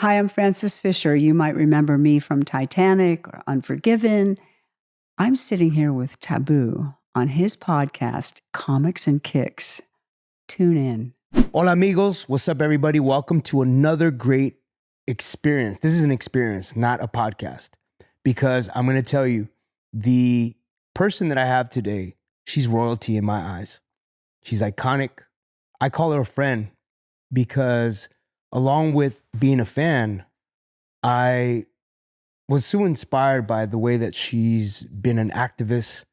Hi, I'm Frances Fisher. You might remember me from Titanic or Unforgiven. I'm sitting here with Taboo on his podcast, Comics and Kicks. Tune in. Hola amigos, what's up everybody? Welcome to another great experience. This is an experience, not a podcast, because I'm going to tell you, the person that I have today, she's royalty in my eyes. She's iconic. I call her a friend because along with being a fan, I was so inspired by the way that she's been an activist.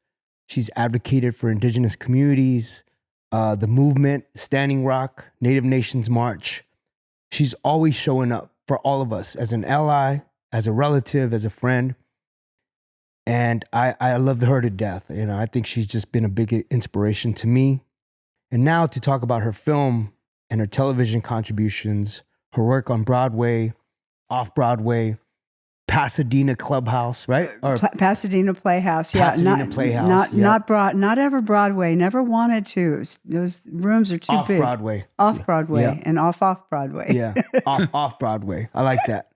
She's advocated for indigenous communities, the movement, Standing Rock, Native Nations March. She's always showing up for all of us as an ally, as a relative, as a friend. And I love her to death. You know, I think she's just been a big inspiration to me. And now to talk about her film and her television contributions, her work on Broadway, off-Broadway, Pasadena Clubhouse, right? Or Pasadena Playhouse, yeah. Pasadena Playhouse, Not ever Broadway. Never wanted to. Those rooms are too big. Off-Broadway. Off-Broadway Yeah. and off-Broadway. Yeah, off-Broadway. I like that.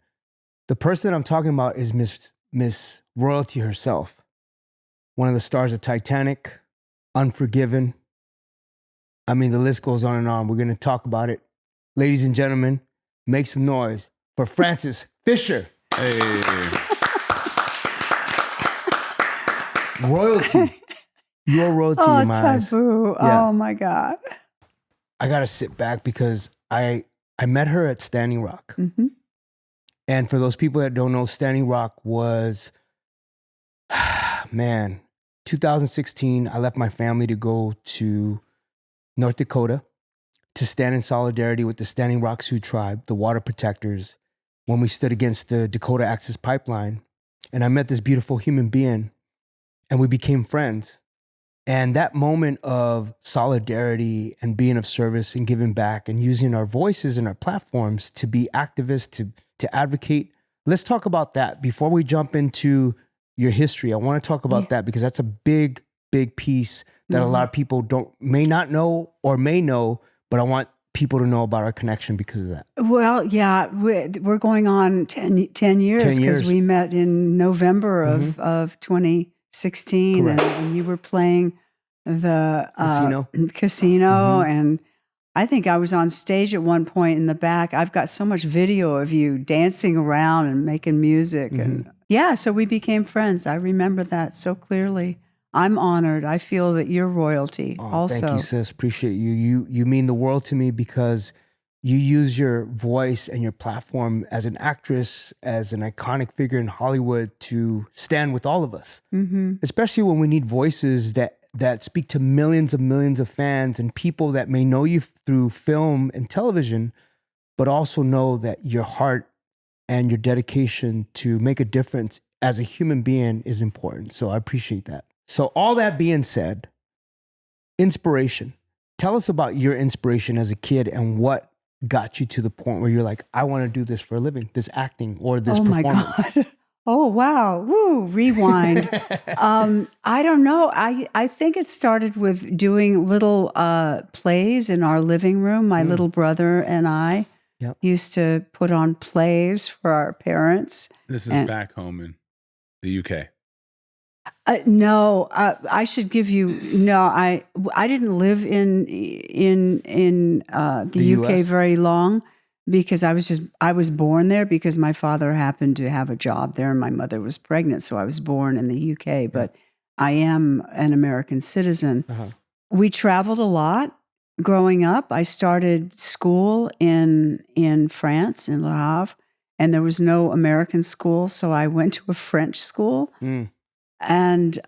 The person I'm talking about is Miss Royalty herself. One of the stars of Titanic, Unforgiven. I mean, the list goes on and on. We're going to talk about it. Ladies and gentlemen, make some noise for Frances Fisher. Hey. Royalty. You're royalty in my eyes. Taboo. Yeah. Oh, my God. I got to sit back because I met her at Standing Rock. Mm-hmm. And for those people that don't know, Standing Rock was, 2016, I left my family to go to North Dakota to stand in solidarity with the Standing Rock Sioux tribe, the water protectors, when we stood against the Dakota Access Pipeline. And I met this beautiful human being and we became friends. And that moment of solidarity and being of service and giving back and using our voices and our platforms to be activists, to advocate. Let's talk about that before we jump into your history. I want to talk about that because that's a big, big piece that a lot of people may not know or may know, but I want people to know about our connection because of that. Well, yeah, we're going on 10 years because we met in November of 2016, and you were playing the casino, and I think I was on stage at one point in the back. I've got so much video of you dancing around and making music, and so we became friends. I remember that so clearly. I'm honored. I feel that you're royalty also. Thank you, sis. Appreciate you. You mean the world to me because you use your voice and your platform as an actress, as an iconic figure in Hollywood to stand with all of us, especially when we need voices that speak to millions of fans and people that may know you through film and television, but also know that your heart and your dedication to make a difference as a human being is important. So I appreciate that. So all that being said, inspiration. Tell us about your inspiration as a kid and what got you to the point where you're like, I want to do this for a living, this acting or this performance. My God. Oh, wow. Woo, rewind. I don't know. I think it started with doing little plays in our living room. My little brother and I used to put on plays for our parents. This is back home in the UK. No, I should give you. No, I didn't live in the UK US? very long because I was born there because my father happened to have a job there and my mother was pregnant, so I was born in the UK. But I am an American citizen. We traveled a lot growing up. I started school in France in Le Havre, and there was no American school, so I went to a French school. And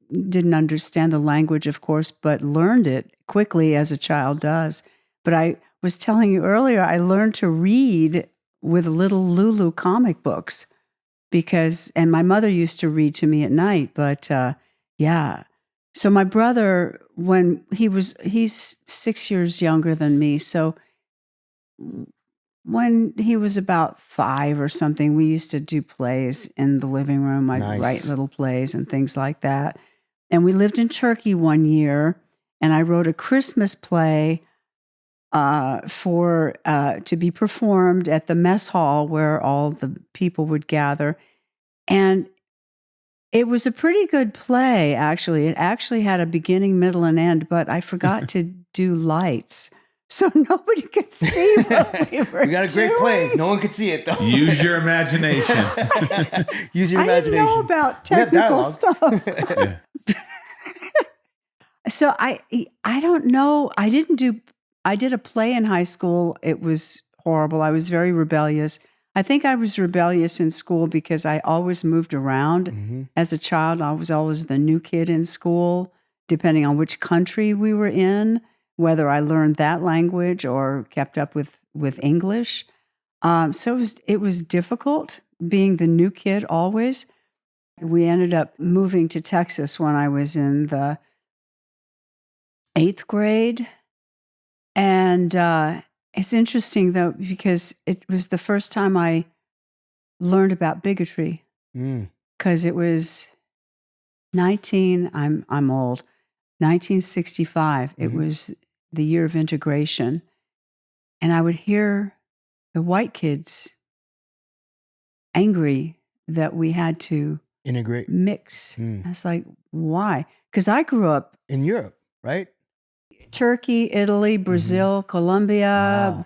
didn't understand the language, of course, but learned it quickly as a child does. But I was telling you earlier, I learned to read with little Lulu comic books and my mother used to read to me at night. But so my brother, he's 6 years younger than me, so when he was about 5 or something, we used to do plays in the living room. I'd write little plays and things like that. And we lived in Turkey one year, and I wrote a Christmas play to be performed at the mess hall where all the people would gather. And it was a pretty good play, actually. It actually had a beginning, middle, and end, but I forgot to do lights. So nobody could see what we were We got a great doing. play. No one could see it, though. Use your imagination. Use your I imagination. didn't know about We have technical dialogue. stuff. Yeah. So I don't know. I did a play in high school. It was horrible. I was very rebellious. I think I was rebellious in school because I always moved around. Mm-hmm. As a child, I was always the new kid in school, depending on which country we were in, whether I learned that language or kept up with English. So it was difficult being the new kid always. We ended up moving to Texas when I was in the 8th grade. And it's interesting, though, because it was the first time I learned about bigotry. Because it was I'm old, 1965. It was the year of integration. And I would hear the white kids angry that we had to Integrate. mix. I was like, why? Because I grew up In Europe, right? Turkey, Italy, Brazil, Colombia,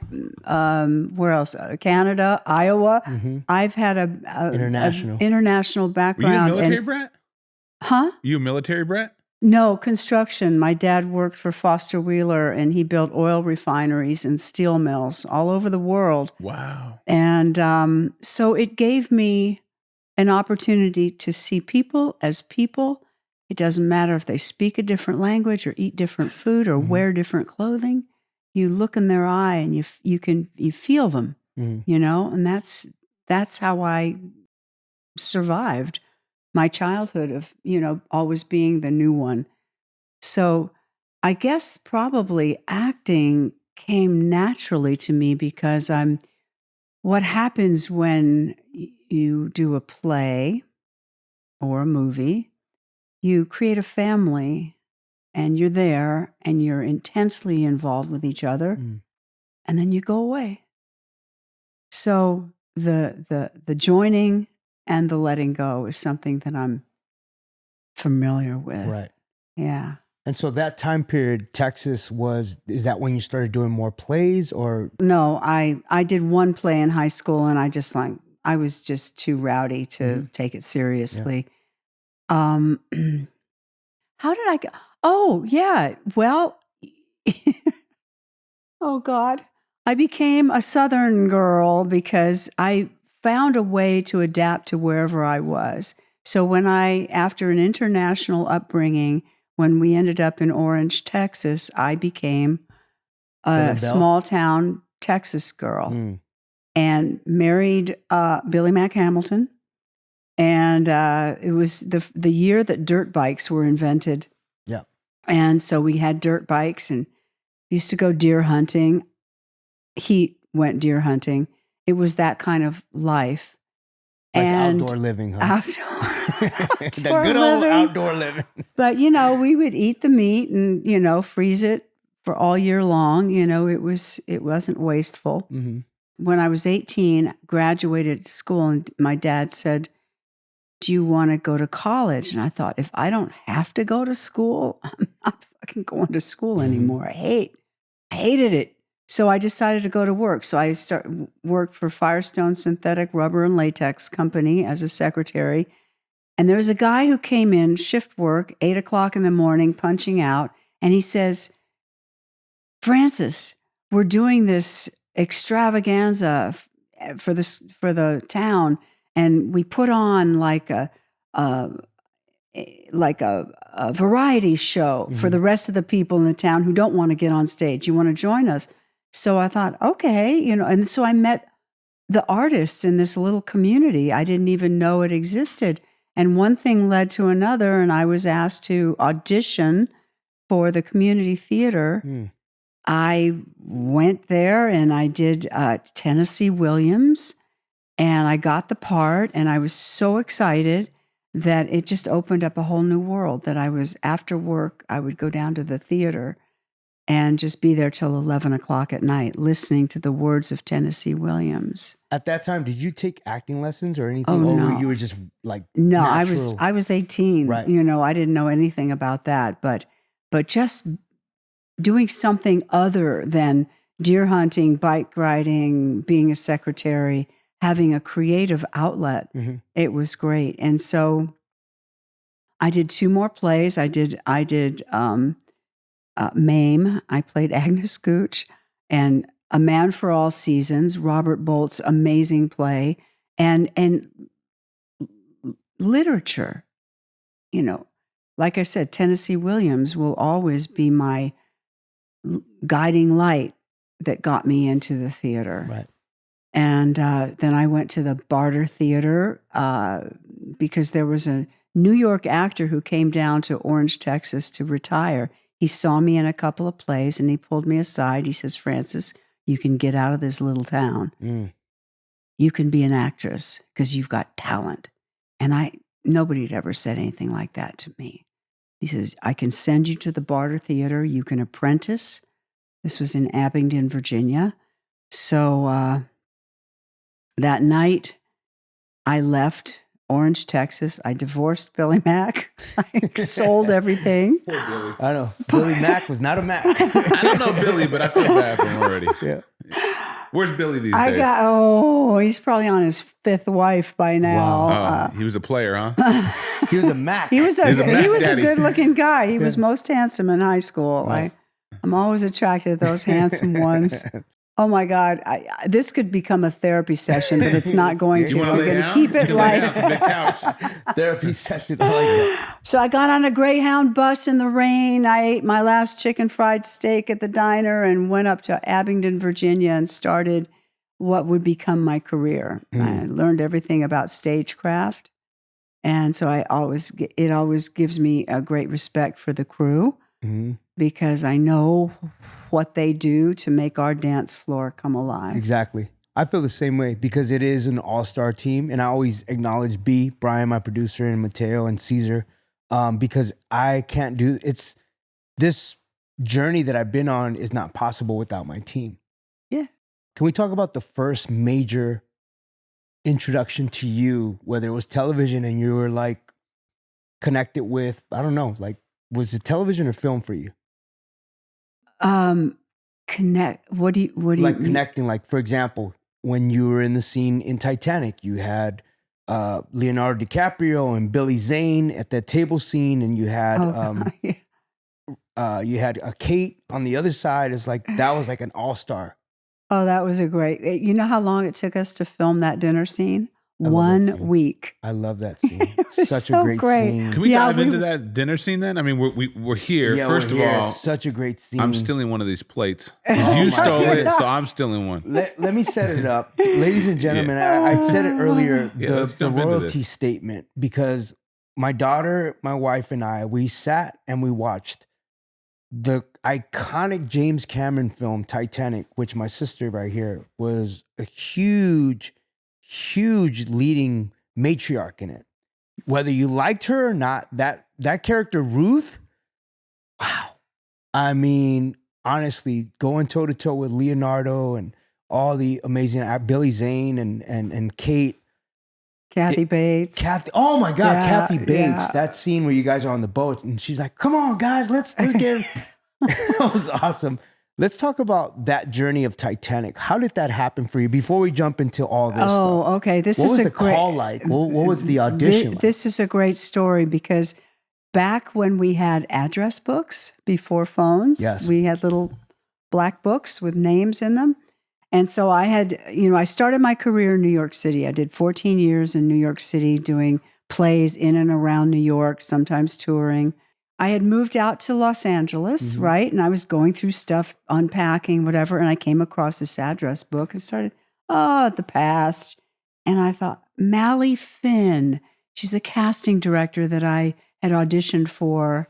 where else? Canada, Iowa. I've had a international Were background. you a military brat? Huh? You a military brat? No, construction. My dad worked for Foster Wheeler, and he built oil refineries and steel mills all over the world. Wow. And so it gave me an opportunity to see people as people. It doesn't matter if they speak a different language or eat different food or wear different clothing. You look in their eye and you feel them, and that's how I survived my childhood of, always being the new one. So I guess probably acting came naturally to me because what happens when you do a play or a movie, you create a family and you're there and you're intensely involved with each other and then you go away. So the joining and the letting go is something that I'm familiar with. Right. Yeah. And so that time period, Texas is that when you started doing more plays or? No, I did one play in high school and I was just too rowdy to take it seriously. Yeah. How did I go? Oh, yeah. Well, oh God, I became a Southern girl because I found a way to adapt to wherever I was. So after an international upbringing, when we ended up in Orange, Texas, I became a small town Texas girl and married Billy Mack Hamilton. And it was the year that dirt bikes were invented. Yeah. And so we had dirt bikes and used to go deer hunting. He went deer hunting. It was that kind of life. Like and outdoor living, huh? Outdoor The good old outdoor living. But, we would eat the meat and, freeze it for all year long. It wasn't wasteful. When I was 18, graduated school, and my dad said, do you want to go to college? And I thought, if I don't have to go to school, I'm not fucking going to school anymore. I hated it. So I decided to go to work. So I worked for Firestone Synthetic Rubber and Latex Company as a secretary. And there was a guy who came in, shift work, 8 o'clock in the morning, punching out. And he says, Francis, we're doing this extravaganza for the town. And we put on like a variety show for the rest of the people in the town who don't want to get on stage. You want to join us? So I thought, okay, and so I met the artists in this little community. I didn't even know it existed. And one thing led to another, and I was asked to audition for the community theater. I went there and I did Tennessee Williams. And I got the part, and I was so excited that it just opened up a whole new world. That after work, I would go down to the theater and just be there till 11 o'clock at night, listening to the words of Tennessee Williams. At that time, did you take acting lessons or anything? Oh, or no. you were just like No, natural? I was 18. Right. You know, I didn't know anything about that, but just doing something other than deer hunting, bike riding, being a secretary, having a creative outlet. Mm-hmm. It was great. And so I did 2 more plays. I did Mame. I played Agnes Gooch, and A Man for All Seasons, Robert Bolt's amazing play, and literature. You know, like I said, Tennessee Williams will always be my guiding light that got me into the theater. Right. And then I went to the Barter Theater because there was a New York actor who came down to Orange, Texas to retire. He saw me in a couple of plays and he pulled me aside. He says, Frances, you can get out of this little town. Mm. You can be an actress because you've got talent. And nobody had ever said anything like that to me. He says, I can send you to the Barter Theater. You can apprentice. This was in Abingdon, Virginia. So that night, I left Orange, Texas. I divorced Billy Mack. I sold everything. Poor Billy. I know. Billy Mack was not a Mac. I don't know Billy, but I feel bad for him already. Yeah. Where's Billy these days? He's probably on his 5th wife by now. Wow. He was a player, huh? He was a Mac. He was a Mac daddy. good-looking guy. He was most handsome in high school. Right. I'm always attracted to those handsome ones. Oh my God, this could become a therapy session, but it's not going to. You wanna We're lay going to down? keep You it can lay down light. on the couch. Therapy session. I like that. So I got on a Greyhound bus in the rain. I ate my last chicken fried steak at the diner and went up to Abingdon, Virginia, and started what would become my career. I learned everything about stagecraft. And so it always gives me a great respect for the crew because I know what they do to make our dance floor come alive. Exactly. I feel the same way because it is an all-star team. And I always acknowledge B, Brian, my producer, and Mateo and Caesar, because I can't do it's this journey that I've been on is not possible without my team. Yeah. Can we talk about the first major introduction to you, whether it was television and you were like connected with, I don't know, like was it television or film for you? Connect. What do you Like mean? connecting, like for example, when you were in the scene in Titanic, you had Leonardo DiCaprio and Billy Zane at that table scene, and you had you had a Kate on the other side. It's like that was like an all-star. Oh, that was a great. You know how long it took us to film that dinner scene? I love that 1 scene. week. I love that scene. It was Such so a great great. scene. Can we Yeah, dive into that dinner scene then? I mean, we're here. Yeah, First we're of here. all, It's such a great scene. I'm stealing one of these plates. Oh You my stole it, goodness. so I'm stealing one. Let me set it up. Ladies and gentlemen, I said it earlier, Yeah, let's the jump into royalty this. statement, because my daughter, my wife, and I, we sat and we watched the iconic James Cameron film, Titanic, which my sister right here was a huge, huge leading matriarch in it. Whether you liked her or not, that character, Ruth, wow. I mean, honestly, going toe to toe with Leonardo and all the amazing Billy Zane and Kate. Kathy Bates. Oh my God, Yeah, Kathy Bates. yeah. That scene where you guys are on the boat and she's like, come on, guys, let's get That was awesome. Let's talk about that journey of Titanic. How did that happen for you before we jump into all this stuff? Oh, okay. This What is was a the great call like? What was the audition like? This is a great story because back when we had address books before phones, Yes. we had little black books with names in them. And so I started my career in New York City. I did 14 years in New York City doing plays in and around New York, sometimes touring. I had moved out to Los Angeles, right? And I was going through stuff, unpacking, whatever. And I came across this address book and started, the past. And I thought, Mally Finn, she's a casting director that I had auditioned for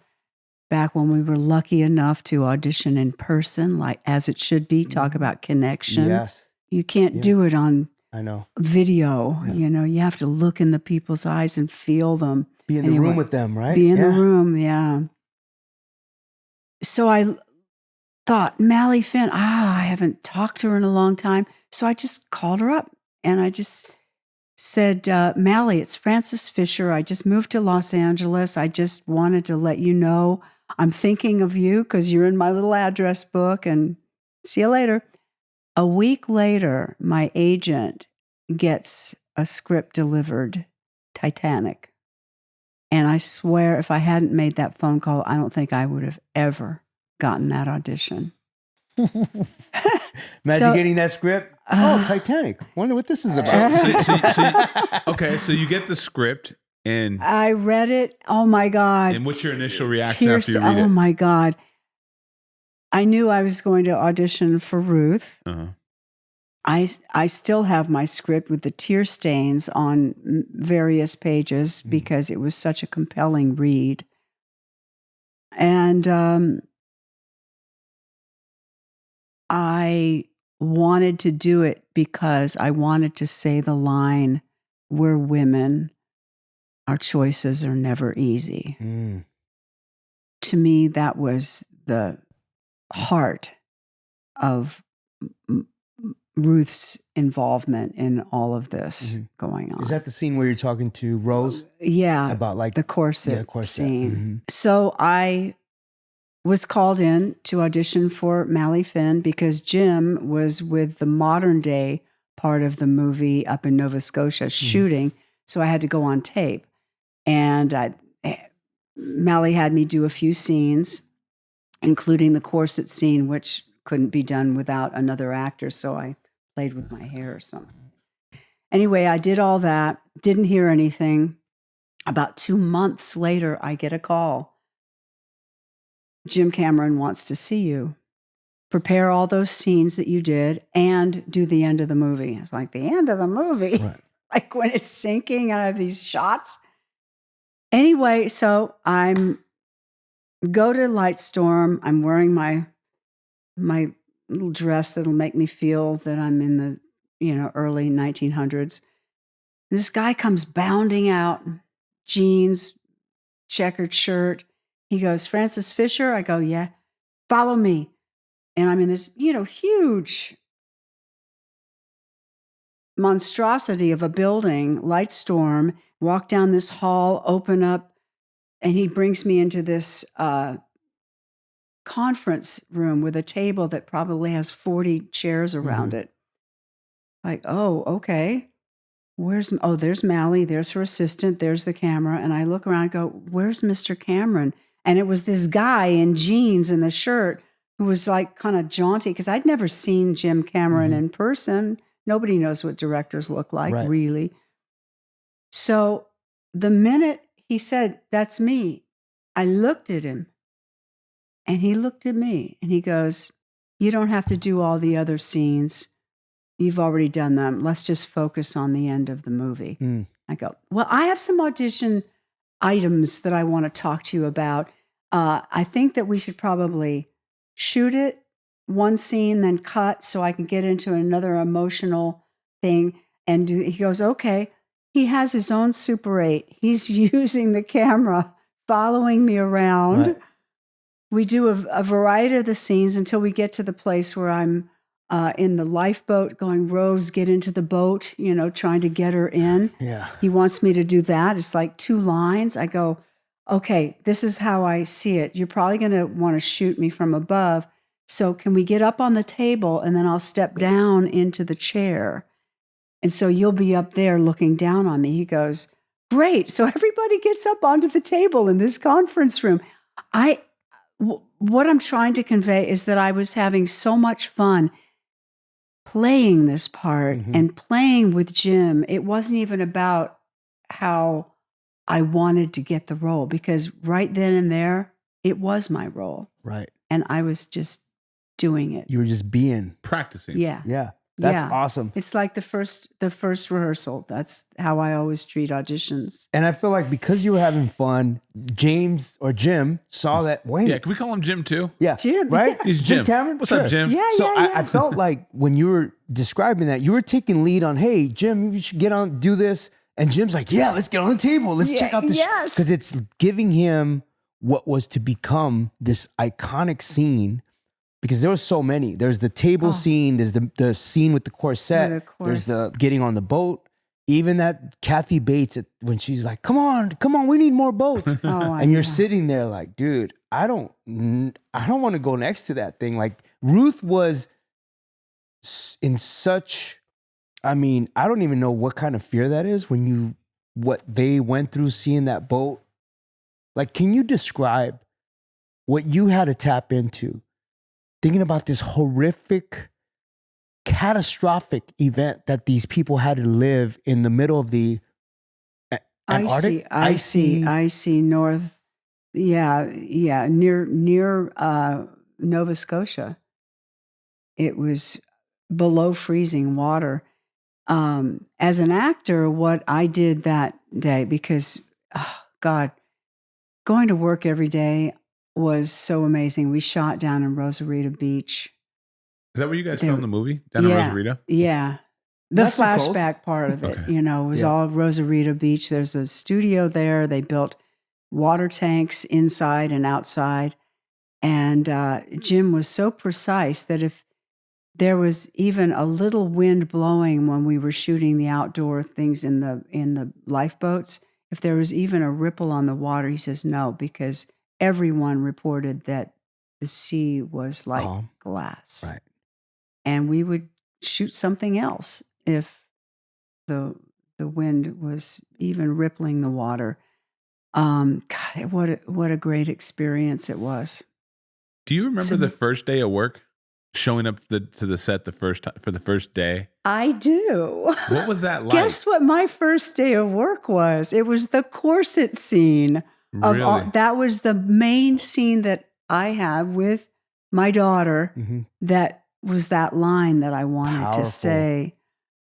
back when we were lucky enough to audition in person, like as it should be, talk about connection. Yes, You can't do it on I know. video. You have to look in the people's eyes and feel them. Be in the Anyway, room with them, right? Be in Yeah. the room, yeah. So I thought, Mally Finn, I haven't talked to her in a long time. So I just called her up and I just said, Mally, it's Frances Fisher. I just moved to Los Angeles. I just wanted to let you know I'm thinking of you because you're in my little address book, and see you later. A week later, my agent gets a script delivered, Titanic. And I swear, if I hadn't made that phone call, I don't think I would have ever gotten that audition. Imagine getting that script. Titanic. Wonder what this is about. Okay, so you get the script and I read it. Oh my God. and what's your initial reaction Tears. after you read Oh it? my God. I knew I was going to audition for Ruth. Uh-huh. I still have my script with the tear stains on various pages because it was such a compelling read. And I wanted to do it because I wanted to say the line, "We're women, our choices are never easy." Mm. To me, that was the heart of Ruth's involvement in all of this going on. Is that the scene where you're talking to Rose Yeah, about like the corset, corset. scene. Mhm. So I was called in to audition for Mally Finn because Jim was with the modern day part of the movie up in Nova Scotia shooting. So I had to go on tape. And Mally had me do a few scenes, including the corset scene, which couldn't be done without another actor. So I played with my hair or something. Anyway, I did all that, didn't hear anything. About 2 months later, I get a call. Jim Cameron wants to see you. Prepare all those scenes that you did and do the end of the movie. It's like, the end of the movie? Right. Like when it's sinking and I have these shots. Anyway, so go to Lightstorm. I'm wearing my little dress that'll make me feel that I'm in the early 1900s. This guy comes bounding out, jeans, checkered shirt. He goes, "Frances Fisher?" I go, "Yeah." "Follow me." And I'm in this, huge monstrosity of a building, Lightstorm, walk down this hall, open up, and he brings me into this conference room with a table that probably has 40 chairs around it. Like, oh, okay. There's Mally, there's her assistant, there's the camera. And I look around and go, "Where's Mr. Cameron?" And it was this guy in jeans and the shirt who was like kind of jaunty because I'd never seen Jim Cameron in person. Nobody knows what directors look like, Right. really. So the minute he said, "That's me," I looked at him and he looked at me and he goes, "You don't have to do all the other scenes. You've already done them. Let's just focus on the end of the movie." Mm. I go, "Well, I have some audition items that I want to talk to you about. I think that we should probably shoot it, one scene, then cut so I can get into another emotional thing." And he goes, "Okay." He has his own Super 8. He's using the camera, following me around. Right. We do a variety of the scenes until we get to the place where I'm in the lifeboat going, "Rose, get into the boat," trying to get her in. Yeah. He wants me to do that. It's like 2 lines. I go, "Okay, this is how I see it. You're probably going to want to shoot me from above. So can we get up on the table and then I'll step down into the chair? And so you'll be up there looking down on me." He goes, "Great." So everybody gets up onto the table in this conference room. What I'm trying to convey is that I was having so much fun playing this part and playing with Jim. It wasn't even about how I wanted to get the role because right then and there, it was my role. Right. And I was just doing it. You were just being. Practicing. Yeah. Yeah. That's Yeah. awesome. It's like the first rehearsal. That's how I always treat auditions. And I feel like because you were having fun, James or Jim saw that. Wait. Yeah, can we call him Jim too? Yeah. Jim, Right? yeah. He's Jim. Cameron? What's Sure. up, Jim? Yeah, So yeah, I felt like when you were describing that, you were taking lead on, "Hey, Jim, you should get on, do this." And Jim's like, "Yeah, let's get on the table. Let's check out this." yes. Because it's giving him what was to become this iconic scene because there was so many. There's the table scene. There's the scene with the corset. With the There's the getting on the boat. Even that Kathy Bates, when she's like, come on, we need more boats. And you're sitting there like, dude, I don't want to go next to that thing. Like Ruth was in such, I mean, I don't even know what kind of fear that is what they went through seeing that boat. Like, can you describe what you had to tap into thinking about this horrific, catastrophic event that these people had to live in the middle of the Antarctic? Icy north. Yeah. Near Nova Scotia. It was below freezing water. As an actor, what I did that day, because, God, going to work every day was so amazing. We shot down in Rosarito Beach. Is that where you guys filmed the movie? Down in Rosarito? Yeah. The That's so flashback part of it, was all Rosarito Beach. There's a studio there. They built water tanks inside and outside. And Jim was so precise that if there was even a little wind blowing when we were shooting the outdoor things in the lifeboats, if there was even a ripple on the water, he says no, because everyone reported that the sea was like calm glass. Right. And we would shoot something else if the wind was even rippling the water. God, what a great experience it was. Do you remember the first day of work? Showing up to the set for the first day? I do. What was that like? Guess what my first day of work was? It was the corset scene. Really? That was the main scene that I had with my daughter. Mm-hmm. That was that line that I wanted to say.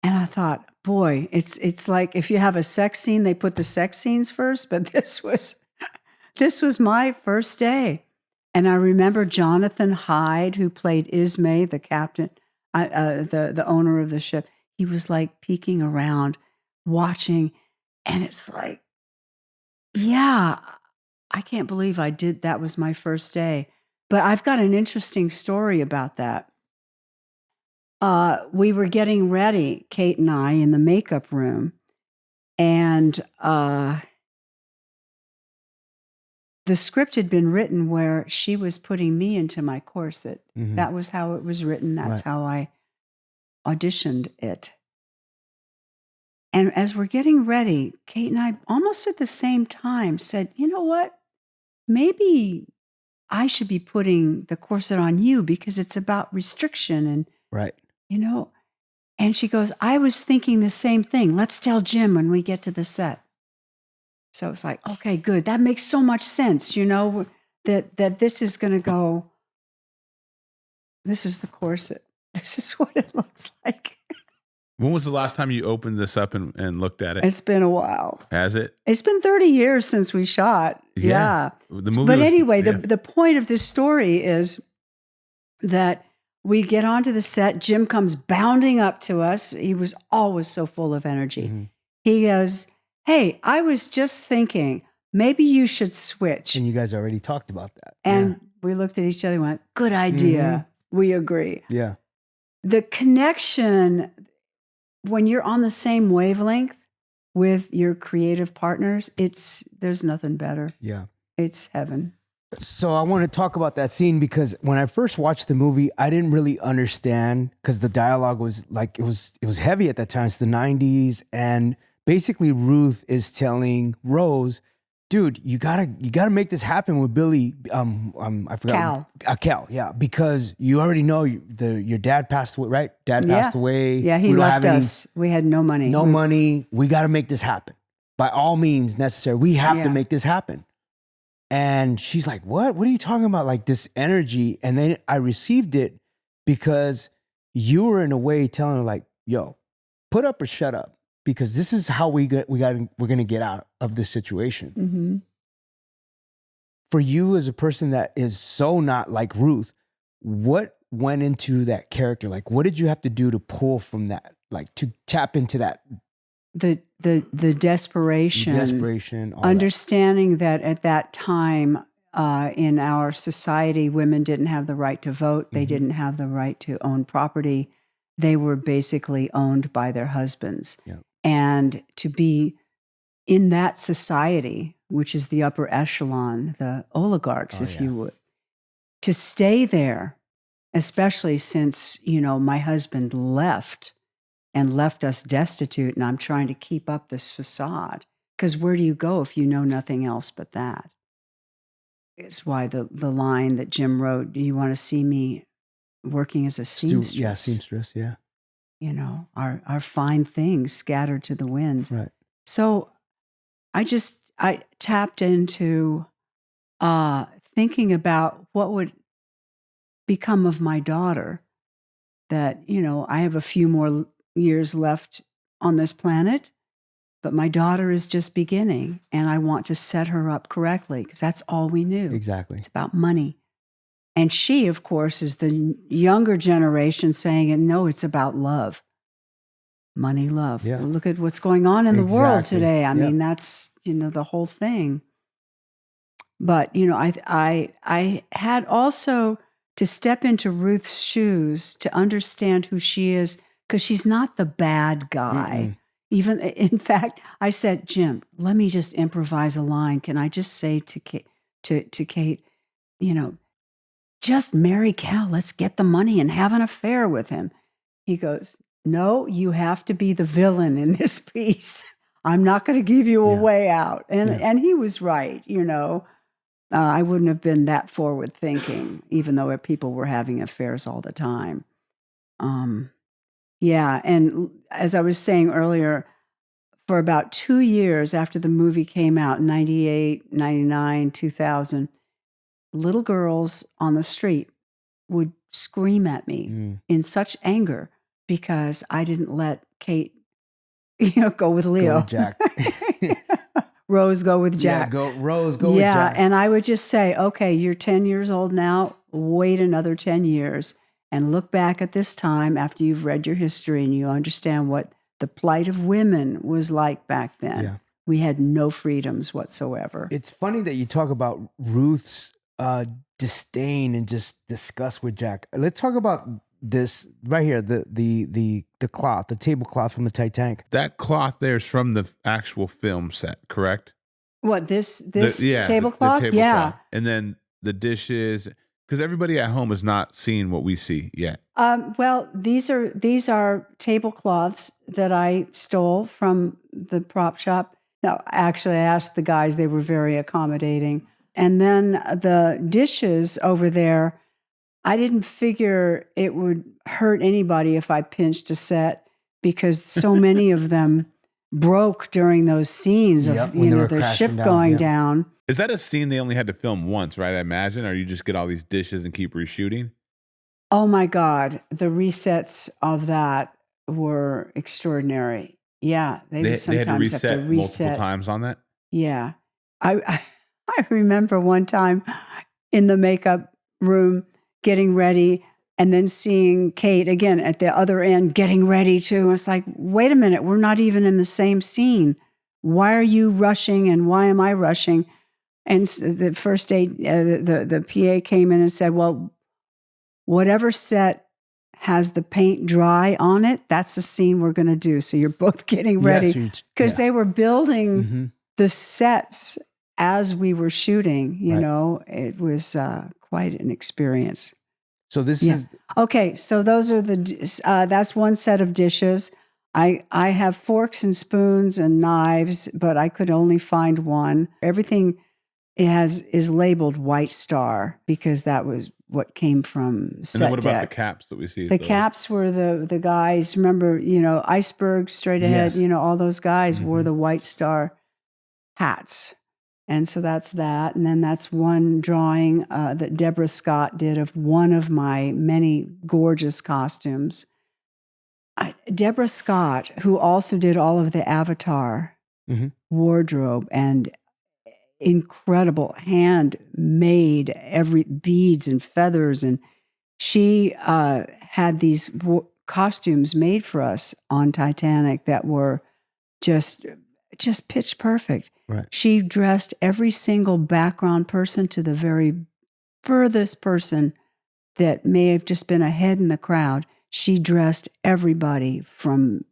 And I thought, boy, it's like if you have a sex scene, they put the sex scenes first, but this was my first day. And I remember Jonathan Hyde, who played Ismay, the captain, the owner of the ship. He was like peeking around, watching. And it's like, yeah, I can't believe I did. That was my first day. But I've got an interesting story about that. We were getting ready, Kate and I, in the makeup room. And the script had been written where she was putting me into my corset. Mm-hmm. That was how it was written. That's how I auditioned it. And as we're getting ready, Kate and I, almost at the same time, said, you know what? Maybe I should be putting the corset on you because it's about restriction and, and she goes, I was thinking the same thing. Let's tell Jim when we get to the set. So it's like, okay, good. That makes so much sense, that this is going to go, this is the corset. This is what it looks like. When was the last time you opened this up and looked at it? It's been a while. Has it? It's been 30 years since we shot. Yeah. The movie but anyway, the point of this story is that we get onto the set. Jim comes bounding up to us. He was always so full of energy. Mm-hmm. He goes, hey, I was just thinking, maybe you should switch. And you guys already talked about that. And we looked at each other and went, good idea. Mm-hmm. We agree. Yeah. The connection, when you're on the same wavelength with your creative partners, there's nothing better. Yeah. It's heaven. So I want to talk about that scene because when I first watched the movie, I didn't really understand because the dialogue was like, it was heavy at that time. It's the 90s. And basically Ruth is telling Rose, dude, you gotta make this happen with Billy. I forgot. Cal, yeah, because you already know your dad passed away, right? Dad passed away. Yeah, he left us. We had no money. No money. We got to make this happen by all means necessary. We have to make this happen. And she's like, what? What are you talking about? Like this energy. And then I received it because you were in a way telling her like, yo, put up or shut up. Because this is how we're going to get out of this situation. Mm-hmm. For you as a person that is so not like Ruth, what went into that character? Like, what did you have to do to pull from that? Like to tap into that? The desperation. Desperation. Understanding that at that time, in our society, women didn't have the right to vote. They didn't have the right to own property. They were basically owned by their husbands. Yeah. And to be in that society, which is the upper echelon, the oligarchs, if you would, to stay there, especially since, my husband left us destitute, and I'm trying to keep up this facade. Because where do you go if you know nothing else but that? It's why the line that Jim wrote, do you want to see me working as a seamstress? Yeah, seamstress, yeah. Our fine things scattered to the wind. Right. So I tapped into thinking about what would become of my daughter, that, I have a few more years left on this planet, but my daughter is just beginning, and I want to set her up correctly because that's all we knew. Exactly. It's about money. And she, of course, is the younger generation saying, and no, it's about love. Money, love. Yeah. Look at what's going on in the world today. I mean, that's, the whole thing. But, I had also to step into Ruth's shoes to understand who she is, because she's not the bad guy. Even, in fact, I said, Jim, let me just improvise a line. Can I just say to Kate, just marry Cal. Let's get the money and have an affair with him. He goes, no, you have to be the villain in this piece. I'm not going to give you a way out. And he was right, I wouldn't have been that forward thinking, even though people were having affairs all the time. And as I was saying earlier, for about 2 years after the movie came out, 98, 99, 2000, little girls on the street would scream at me in such anger because I didn't let Kate, go with Leo. Go with Jack. Rose, go with Jack. Yeah, Rose, go with Jack. Yeah, and I would just say, okay, you're 10 years old now. Wait another 10 years and look back at this time after you've read your history and you understand what the plight of women was like back then. Yeah. We had no freedoms whatsoever. It's funny that you talk about Ruth's disdain and just disgust with Jack. Let's talk about this right here, the cloth, the tablecloth from the Titanic. That cloth there is from the actual film set, correct? What, this tablecloth? tablecloth? Yeah. And then the dishes, because everybody at home is not seeing what we see yet. Well, these are tablecloths that I stole from the prop shop. No, actually, I asked the guys; they were very accommodating. And then the dishes over there, I didn't figure it would hurt anybody if I pinched a set, because so many of them broke during those scenes of the ship going down. Is that a scene they only had to film once, right? I imagine, or you just get all these dishes and keep reshooting? Oh my God, the resets of that were extraordinary. Yeah, they sometimes have to reset multiple times on that. Yeah, I remember one time in the makeup room getting ready, and then seeing Kate again at the other end getting ready too. It's like, wait a minute, we're not even in the same scene. Why are you rushing and why am I rushing? And the first day, the PA came in and said, well, whatever set has the paint dry on it, that's the scene we're going to do. So you're both getting ready. Because they were building the sets as we were shooting, you know. It was quite an experience. So this is... Okay, so those are that's one set of dishes. I have forks and spoons and knives, but I could only find one. Everything is labeled White Star because that was what came from set. And then what about deck. the caps that we see? The caps were the guys, remember, Iceberg, Straight Ahead, all those guys wore the White Star hats. And so that's that. And then that's one drawing that Deborah Scott did of one of my many gorgeous costumes. Deborah Scott, who also did all of the Avatar wardrobe and incredible handmade every beads and feathers. And she had these costumes made for us on Titanic that were just just pitch perfect. Right. She dressed every single background person to the very furthest person that may have just been a head in the crowd. She dressed everybody from,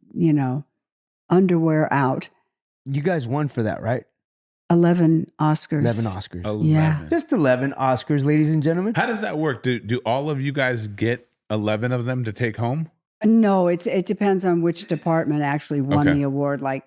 underwear out. You guys won for that, right? 11 Oscars. 11 Oscars. 11. Yeah. Just 11 Oscars, ladies and gentlemen. How does that work? Do all of you guys get 11 of them to take home? No, it depends on which department actually won Okay. the award. Like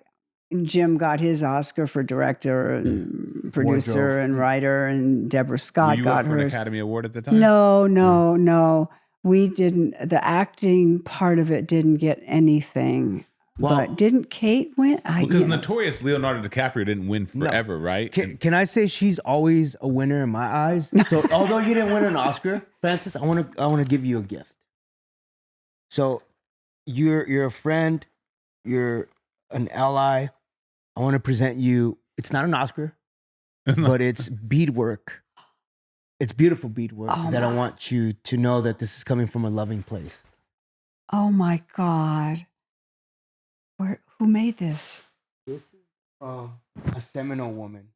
Jim got his Oscar for director and producer Wardrobe. and writer, and Deborah Were Scott you got up for an hers. Academy Award at the time? No. We didn't. The acting part of it didn't get anything. Well- but didn't Kate win? Because notorious Leonardo DiCaprio didn't win forever, right? Can I say she's always a winner in my eyes? So although you didn't win an Oscar, Francis, I want to give you a gift. So you're a friend, you're an ally. I want to present you. It's not an Oscar, but it's beadwork. It's beautiful beadwork that I want you to know that this is coming from a loving place. Oh my God! Who made this? This is a Seminole woman.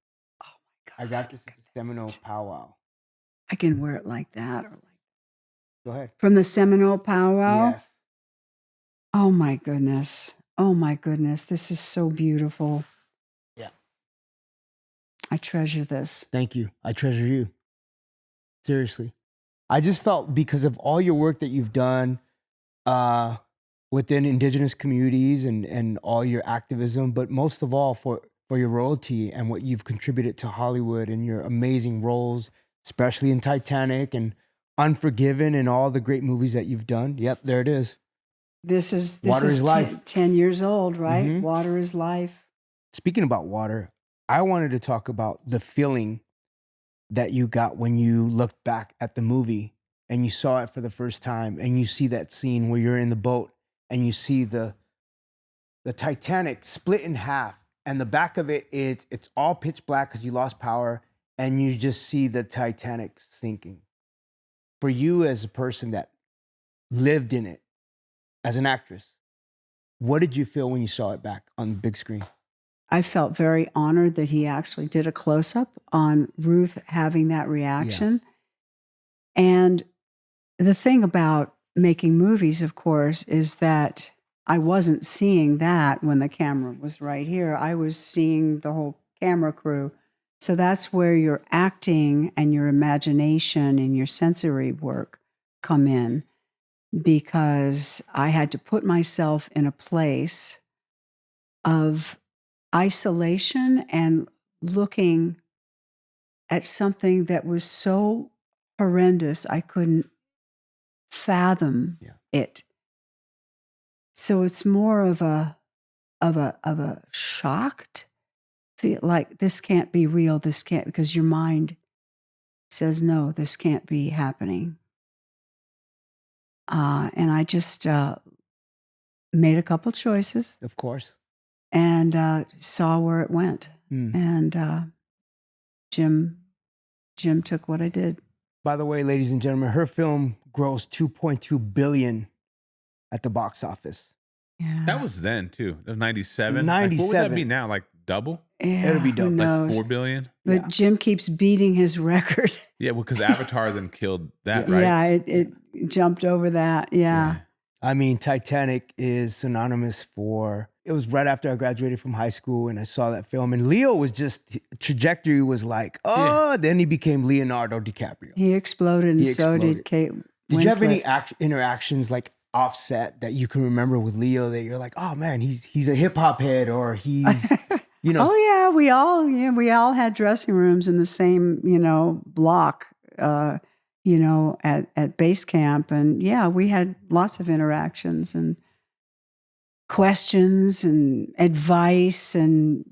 Oh my God! I got this at the Seminole powwow. I can wear it like that, or like Go ahead. from the Seminole powwow. Yes. Oh my goodness! Oh my goodness! This is so beautiful. Yeah. I treasure this. Thank you. I treasure you. Seriously. I just felt because of all your work that you've done within indigenous communities and all your activism, but most of all for your royalty and what you've contributed to Hollywood and your amazing roles, especially in Titanic and Unforgiven and all the great movies that you've done. Yep, there it is. This is Water is life. 10 years old, right? Mhm. Water is life. Speaking about water, I wanted to talk about the feeling that you got when you looked back at the movie and you saw it for the first time and you see that scene where you're in the boat and you see the Titanic split in half and the back of it's all pitch black because you lost power and you just see the Titanic sinking. For you as a person that lived in it, as an actress, what did you feel when you saw it back on the big screen? I felt very honored that he actually did a close-up on Ruth having that reaction. And the thing about making movies, of course, is that I wasn't seeing that when the camera was right here. I was seeing the whole camera crew. So that's where your acting and your imagination and your sensory work come in, because I had to put myself in a place of isolation and looking at something that was so horrendous I couldn't fathom it. So it's more of a shocked feel, like this can't be real, this can't, because your mind says no, this can't be happening. And I just made a couple choices. Of course. And saw where it went. And Jim took what I did. By the way, ladies and gentlemen, her film grossed $2.2 billion at the box office. Yeah. That was then too. That was 97. 97. Like, what would that be now? Like double? Yeah, It'll be who dope. Like knows? 4 billion? But Yeah. Jim keeps beating his record. Yeah, well, because Avatar then killed that, right? Yeah, it jumped over that. Yeah. I mean, Titanic is synonymous for, it was right after I graduated from high school and I saw that film. And Leo was just, trajectory was like, then he became Leonardo DiCaprio. He exploded, and so did Kate Winslet. Did you have any interactions like offset that you can remember with Leo that you're like, oh man, he's a hip hop head, or he's, you know? Oh yeah, we all had dressing rooms in the same, block, at base camp, and yeah, we had lots of interactions and questions and advice, and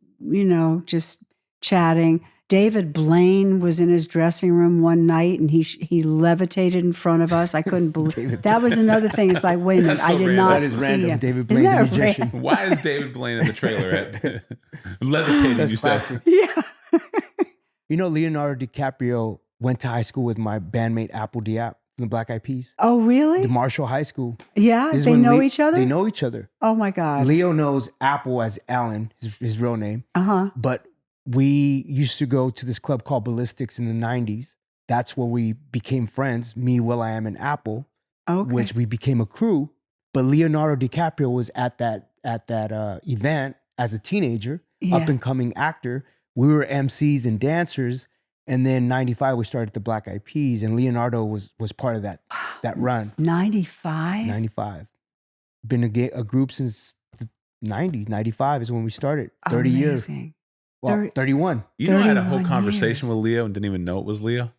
just chatting. David Blaine was in his dressing room one night, and he levitated in front of us. I couldn't believe that was another thing. It's like, wait a minute, That's so I did random. not That is see random. him. David Isn't Blaine, the that magician. Why is David Blaine in the trailer at levitating? That's You classic. said. Yeah. You know, Leonardo DiCaprio went to high school with my bandmate Apple Diap from the Black Eyed Peas. Oh, really? The Marshall High School. Yeah, This is they when know each other? They know each other. Oh, my God. Leo knows Apple as Alan, his real name. Uh-huh. But we used to go to this club called Ballistics in the 90s. That's where we became friends, me, Will.i.am, and Apple, Okay. which we became a crew. But Leonardo DiCaprio was at that event as a teenager, Yeah. up and coming actor. We were MCs and dancers. And then 95, we started the Black Eyed Peas, and Leonardo was part of that run. 95? 95. Been a group since the 90s. 95 is when we started. 30 years. Amazing. Well, 31. You know, I had a whole 31 conversation years. with Leo and didn't even know it was Leo.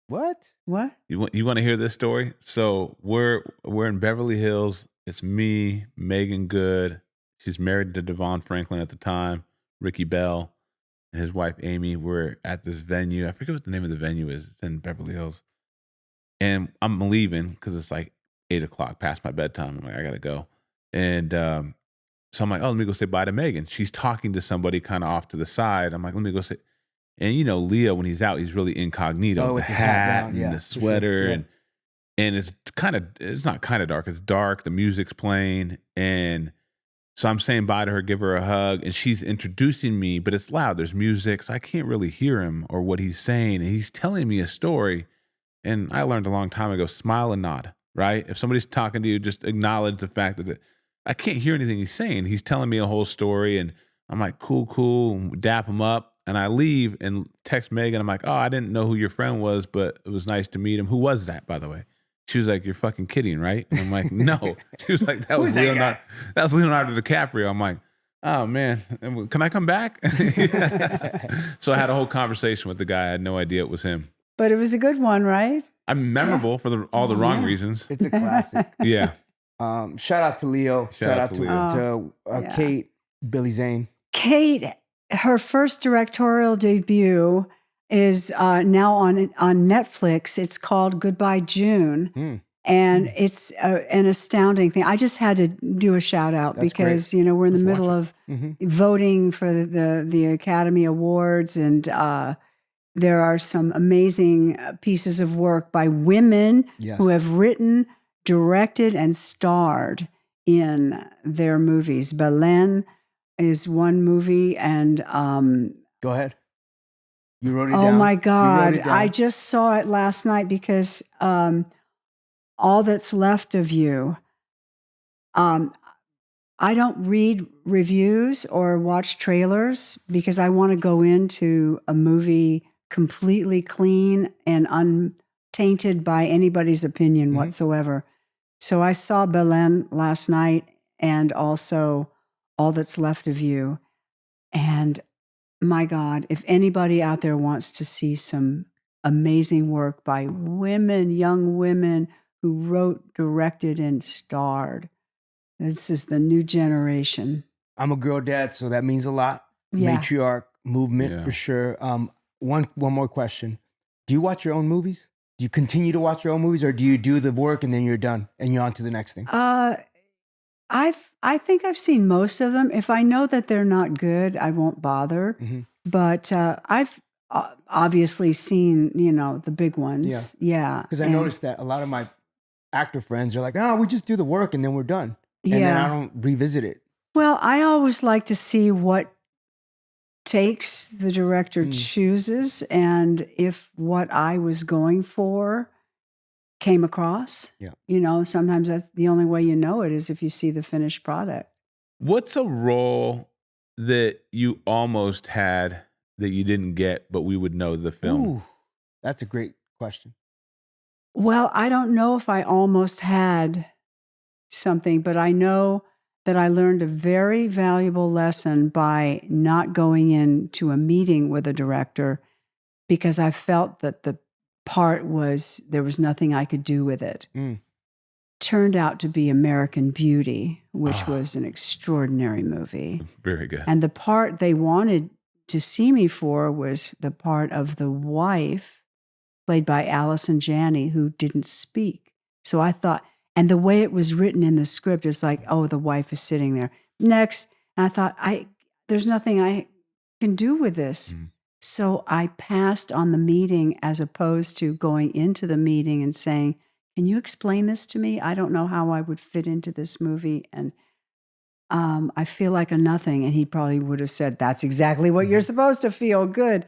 What? What? You want to hear this story? So we're in Beverly Hills. It's me, Megan Good. She's married to Devon Franklin at the time. Ricky Bell and his wife Amy. We're at this venue. I forget what the name of the venue is. It's in Beverly Hills. And I'm leaving because it's like 8:00 past my bedtime. I'm like, I gotta go. And so I'm like, oh, let me go say bye to Megan. She's talking to somebody kind of off to the side. I'm like, let me go say. And you know, Leo, when he's out, he's really incognito. Oh, with the his hat hat down. and Yeah, the for sure. sweater. Yeah. And it's not kind of dark. It's dark. The music's playing. And so I'm saying bye to her, give her a hug. And she's introducing me, but it's loud. There's music. So I can't really hear him or what he's saying. And he's telling me a story. And I learned a long time ago, smile and nod, right? If somebody's talking to you, just acknowledge the fact that I can't hear anything he's saying. He's telling me a whole story. And I'm like, cool, dap him up. And I leave and text Megan. I'm like, oh, I didn't know who your friend was, but it was nice to meet him. Who was that, by the way? She was like, you're fucking kidding, right? And I'm like, no. She was like, that was Leonardo DiCaprio. I'm like, oh, man, can I come back? So I had a whole conversation with the guy. I had no idea it was him. But it was a good one, right? I'm memorable for all the wrong reasons. It's a classic. Yeah. Shout out to Leo. Shout out to Yeah. Kate, Billy Zane. Kate, her first directorial debut is now on Netflix. It's called Goodbye June. And it's an astounding thing. I just had to do a shout out because, you know, we're in the middle of voting for the Academy Awards, and there are some amazing pieces of work by women who have written, directed, and starred in their movies. Belen is one movie, and Go ahead. You wrote it oh down. my You wrote God, it down. I just saw it last night because All That's Left of You. I don't read reviews or watch trailers because I want to go into a movie completely clean and untainted by anybody's opinion whatsoever. So I saw Belen last night, and also All That's Left of You. And my God, if anybody out there wants to see some amazing work by women, young women who wrote, directed, and starred, this is the new generation. I'm a girl dad, so that means a lot. Yeah. Matriarch movement for sure. One more question. Do you watch your own movies? Do you continue to watch your own movies, or do you do the work and then you're done and you're on to the next thing? I think I've seen most of them. If I know that they're not good, I won't bother. But I've obviously seen, you know, the big ones. Yeah. Because I noticed that a lot of my actor friends are like, oh, we just do the work and then we're done. And then I don't revisit it. Well, I always like to see what takes the director chooses, and if what I was going for came across. You know, sometimes that's the only way you know it is if you see the finished product. What's a role that you almost had that you didn't get, but we would know the film? Ooh, that's a great question. Well, I don't know if I almost had something, but I know that I learned a very valuable lesson by not going into a meeting with a director because I felt that the part there was nothing I could do with it. Turned out to be American Beauty, which was an extraordinary movie. Very good. And the part they wanted to see me for was the part of the wife, played by Allison Janney, who didn't speak. So I thought, and the way it was written in the script is like, oh, the wife is sitting there. Next, and I thought, there's nothing I can do with this. So I passed on the meeting as opposed to going into the meeting and saying, can you explain this to me? I don't know how I would fit into this movie. And I feel like a nothing. And he probably would have said, that's exactly what you're supposed to feel. Good.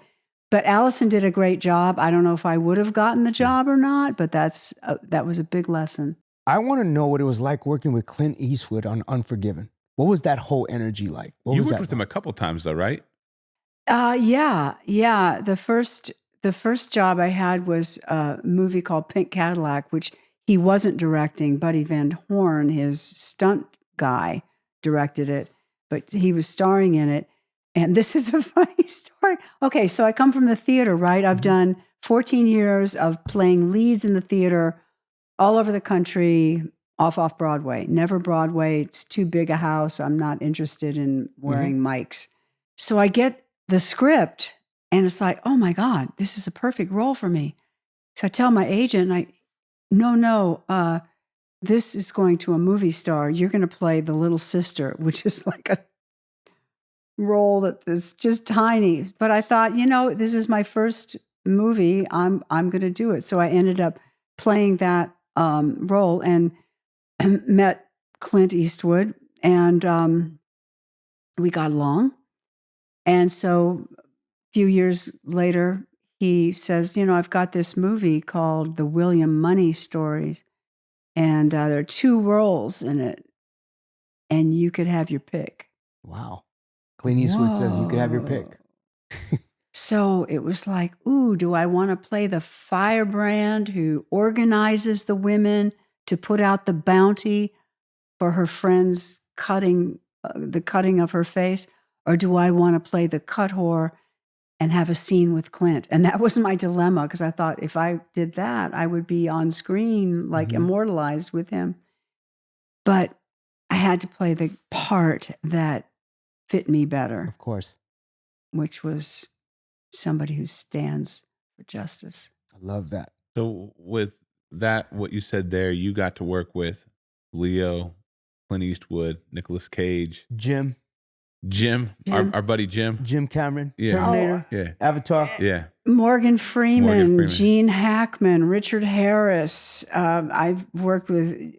But Allison did a great job. I don't know if I would have gotten the job or not, but that was a big lesson. I want to know what it was like working with Clint Eastwood on Unforgiven. What was that whole energy like? You worked with him a couple times though, right? Yeah. The first job I had was a movie called Pink Cadillac, which he wasn't directing. Buddy Van Horn, his stunt guy, directed it, but he was starring in it. And this is a funny story. Okay, so I come from the theater, right? I've done 14 years of playing leads in the theater all over the country, off Broadway. Never Broadway. It's too big a house. I'm not interested in wearing mics. So I get the script and it's like, oh my God, this is a perfect role for me. So I tell my agent, no, this is going to a movie star. You're going to play the little sister, which is like a role that is just tiny. But I thought, this is my first movie. I'm going to do it. So I ended up playing that role and met Clint Eastwood, and we got along. And so a few years later, he says, I've got this movie called The William Money Stories, and there are 2 roles in it, and you could have your pick. Wow. Clint Eastwood says you could have your pick. So it was like, ooh, do I want to play the firebrand who organizes the women to put out the bounty for her friends the cutting of her face? Or do I want to play the cut whore and have a scene with Clint? And that was my dilemma, because I thought if I did that, I would be on screen, like immortalized with him. But I had to play the part that fit me better. Of course. Which was somebody who stands for justice. I love that. So with that, what you said there, you got to work with Leo, Clint Eastwood, Nicolas Cage, Jim. Our buddy Jim Cameron, yeah. Terminator, yeah, Avatar, yeah, Morgan Freeman, Gene Hackman, Richard Harris. I've worked with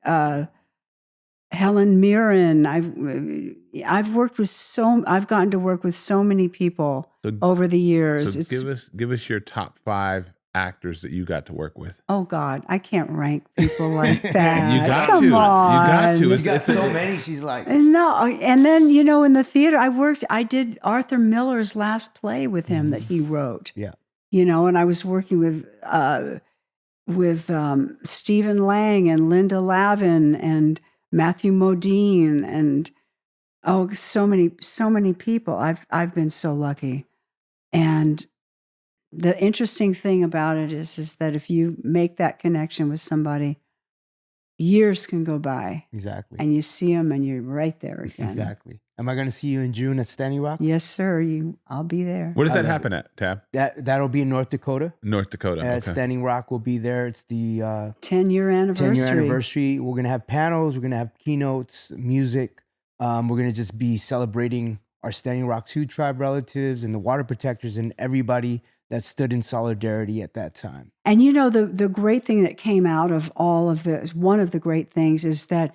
Helen Mirren. I've gotten to work with so many people over the years. So give us your top 5 actors that you got to work with. Oh God, I can't rank people like that. You got Come to. on. You got to. You got so many. She's like, no. And then in the theater, I did Arthur Miller's last play with him that he wrote. Yeah. And I was working with Stephen Lang and Linda Lavin and Matthew Modine and so many people. I've been so lucky. And the interesting thing about it is that if you make that connection with somebody, years can go by. Exactly. And you see them and you're right there again. Exactly. Am I going to see you in June at Standing Rock? Yes, sir. I'll be there. Where does that happen at, Tab? That'll be in North Dakota. North Dakota. Okay. Standing Rock will be there. It's the 10-year anniversary. 10-year anniversary. We're going to have panels. We're going to have keynotes, music. We're going to just be celebrating our Standing Rock 2 tribe relatives and the water protectors and everybody that stood in solidarity at that time. And the great thing that came out of all of this, one of the great things is that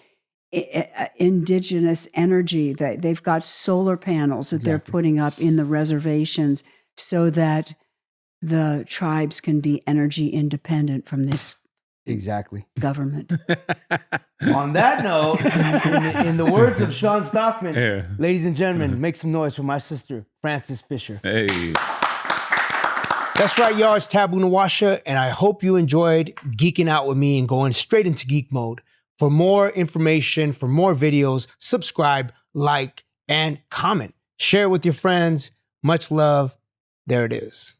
indigenous energy, that they've got solar panels that they're putting up in the reservations so that the tribes can be energy independent from this government. On that note, in the words of Sean Stockman, ladies and gentlemen, make some noise for my sister, Frances Fisher. Hey. That's right, y'all. It's Taboo Nawasha, and I hope you enjoyed geeking out with me and going straight into geek mode. For more information, for more videos, subscribe, like, and comment. Share it with your friends. Much love. There it is.